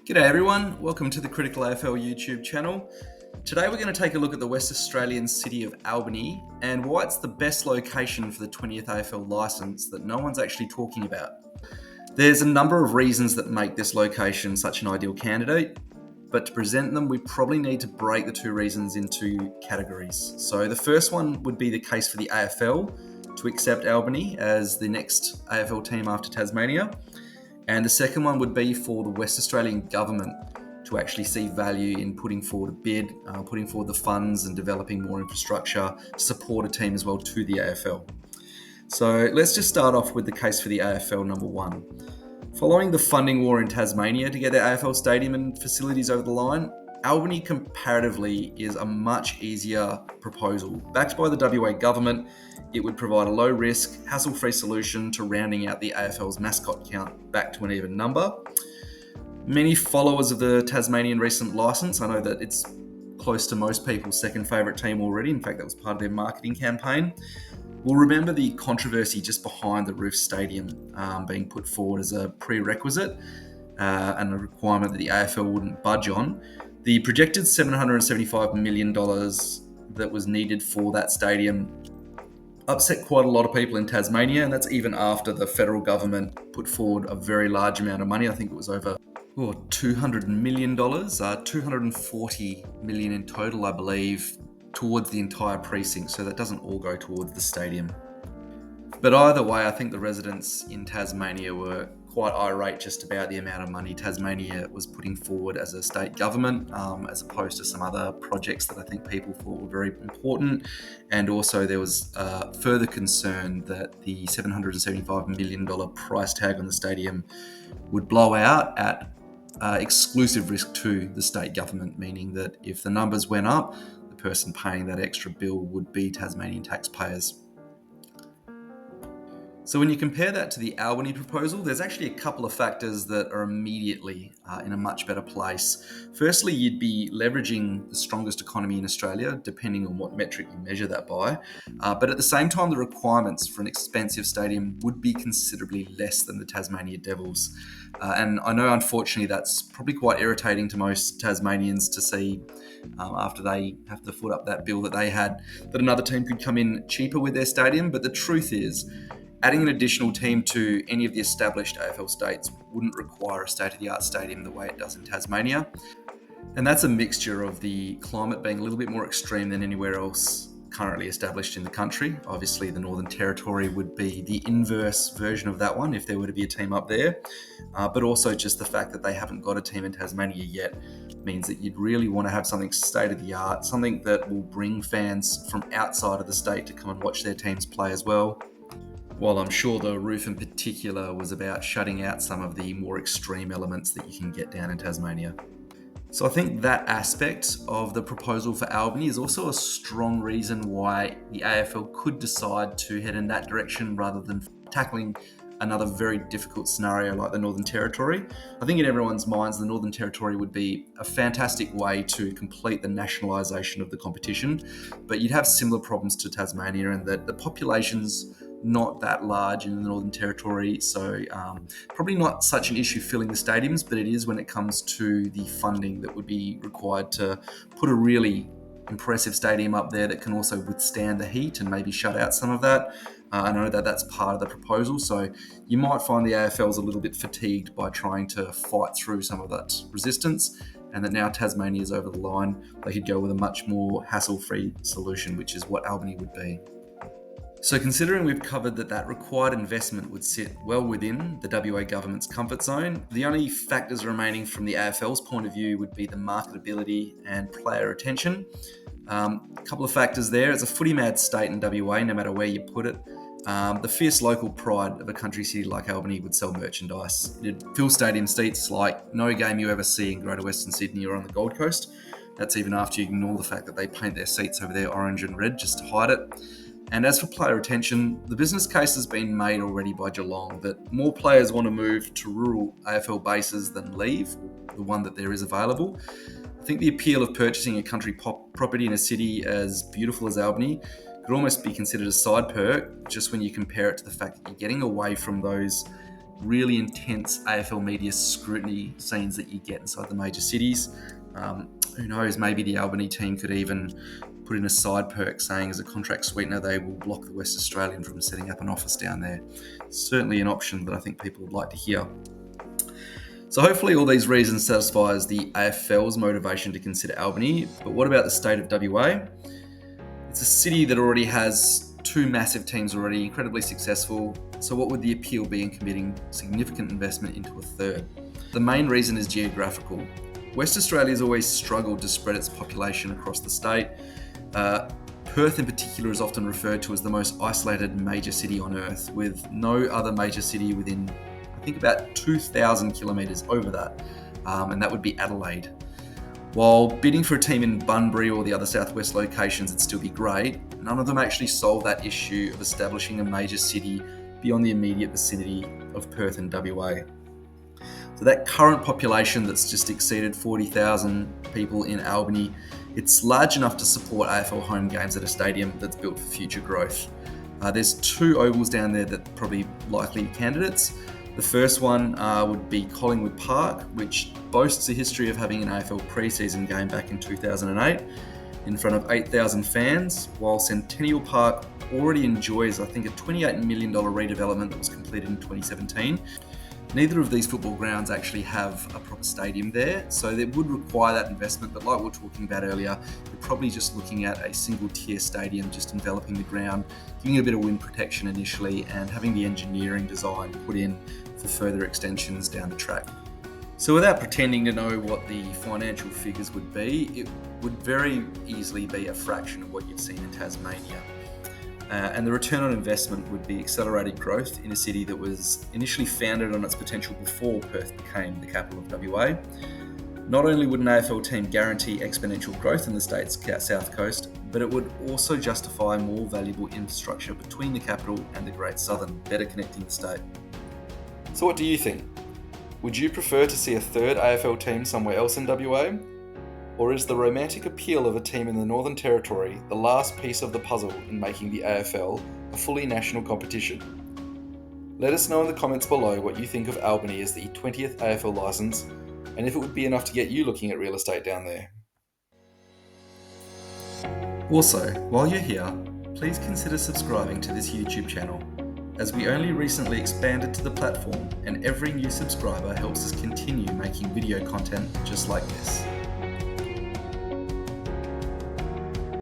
G'day everyone, welcome to the Critical AFL YouTube channel. Today we're going to take a look at the West Australian city of Albany and why it's the best location for the 20th AFL licence that no one's actually talking about. There's a number of reasons that make this location such an ideal candidate, but to present them we probably need to break the two reasons into categories. So the first one would be the case for the AFL to accept Albany as the next AFL team after Tasmania. And the second one would be for the West Australian government to actually see value in putting forward a bid, putting forward the funds and developing more infrastructure to support a team as well to the AFL. So let's just start off with the case for the AFL number one. Following the funding war in Tasmania to get the AFL stadium and facilities over the line, Albany comparatively is a much easier proposal. Backed by the WA government, it would provide a low-risk, hassle-free solution to rounding out the AFL's mascot count back to an even number. Many followers of the Tasmanian recent licence, I know that it's close to most people's second favourite team already, in fact that was part of their marketing campaign, will remember the controversy just behind the Roof Stadium being put forward as a prerequisite and a requirement that the AFL wouldn't budge on. The projected $775 million that was needed for that stadium upset quite a lot of people in Tasmania, and that's even after the federal government put forward a very large amount of money. I think it was over $200 million, $240 million in total, I believe, towards the entire precinct. So that doesn't all go towards the stadium. But either way, I think the residents in Tasmania were quite irate just about the amount of money Tasmania was putting forward as a state government, as opposed to some other projects that I think people thought were very important. And also there was further concern that the $775 million price tag on the stadium would blow out at exclusive risk to the state government, meaning that if the numbers went up, the person paying that extra bill would be Tasmanian taxpayers. So when you compare that to the Albany proposal, there's actually a couple of factors that are immediately in a much better place. Firstly, you'd be leveraging the strongest economy in Australia, depending on what metric you measure that by. But at the same time, the requirements for an expensive stadium would be considerably less than the Tasmania Devils. And I know, unfortunately, that's probably quite irritating to most Tasmanians to see after they have to foot up that bill that they had, that another team could come in cheaper with their stadium. But the truth is, adding an additional team to any of the established AFL states wouldn't require a state-of-the-art stadium the way it does in Tasmania. And that's a mixture of the climate being a little bit more extreme than anywhere else currently established in the country. Obviously, the Northern Territory would be the inverse version of that one if there were to be a team up there. But also just the fact that they haven't got a team in Tasmania yet means that you'd really want to have something state-of-the-art, something that will bring fans from outside of the state to come and watch their teams play as well. While I'm sure the Roof in particular was about shutting out some of the more extreme elements that you can get down in Tasmania. So I think that aspect of the proposal for Albany is also a strong reason why the AFL could decide to head in that direction rather than tackling another very difficult scenario like the Northern Territory. I think in everyone's minds, the Northern Territory would be a fantastic way to complete the nationalisation of the competition, but you'd have similar problems to Tasmania in that the population's not that large in the Northern Territory, so probably not such an issue filling the stadiums, but it is when it comes to the funding that would be required to put a really impressive stadium up there that can also withstand the heat and maybe shut out some of that. I know that that's part of the proposal, so you might find the AFL's a little bit fatigued by trying to fight through some of that resistance, and that now Tasmania's over the line, they could go with a much more hassle-free solution, which is what Albany would be. So considering we've covered that required investment would sit well within the WA government's comfort zone, the only factors remaining from the AFL's point of view would be the marketability and player retention. A couple of factors there. It's a footy-mad state in WA, no matter where you put it. The fierce local pride of a country city like Albany would sell merchandise. It'd fill stadium seats like no game you ever see in Greater Western Sydney or on the Gold Coast. That's even after you ignore the fact that they paint their seats over there orange and red just to hide it. And as for player retention, the business case has been made already by Geelong that more players want to move to rural AFL bases than leave, the one that there is available. I think the appeal of purchasing a country property in a city as beautiful as Albany could almost be considered a side perk just when you compare it to the fact that you're getting away from those really intense AFL media scrutiny scenes that you get inside the major cities. Who knows, maybe the Albany team could even put in a side perk saying as a contract sweetener they will block the West Australian from setting up an office down there. Certainly an option that I think people would like to hear. So hopefully all these reasons satisfies the AFL's motivation to consider Albany, but what about the state of WA? It's a city that already has two massive teams already, incredibly successful, so what would the appeal be in committing significant investment into a third? The main reason is geographical. West Australia has always struggled to spread its population across the state. Perth in particular is often referred to as the most isolated major city on earth, with no other major city within, I think, about 2,000 kilometres over that, and that would be Adelaide. While bidding for a team in Bunbury or the other southwest locations would still be great, none of them actually solve that issue of establishing a major city beyond the immediate vicinity of Perth and WA. So that current population that's just exceeded 40,000 people in Albany, it's large enough to support AFL home games at a stadium that's built for future growth. There's two ovals down there that are probably likely candidates. The first one would be Collingwood Park, which boasts a history of having an AFL pre-season game back in 2008 in front of 8,000 fans, while Centennial Park already enjoys, I think, a $28 million redevelopment that was completed in 2017. Neither of these football grounds actually have a proper stadium there, so they would require that investment, but like we were talking about earlier, you're probably just looking at a single tier stadium, just enveloping the ground, giving a bit of wind protection initially, and having the engineering design put in for further extensions down the track. So without pretending to know what the financial figures would be, it would very easily be a fraction of what you've seen in Tasmania. And the return on investment would be accelerated growth in a city that was initially founded on its potential before Perth became the capital of WA. Not only would an AFL team guarantee exponential growth in the state's south coast, but it would also justify more valuable infrastructure between the capital and the Great Southern, better connecting the state. So what do you think? Would you prefer to see a third AFL team somewhere else in WA? Or is the romantic appeal of a team in the Northern Territory the last piece of the puzzle in making the AFL a fully national competition? Let us know in the comments below what you think of Albany as the 20th AFL licence, and if it would be enough to get you looking at real estate down there. Also, while you're here, please consider subscribing to this YouTube channel, as we only recently expanded to the platform and every new subscriber helps us continue making video content just like this.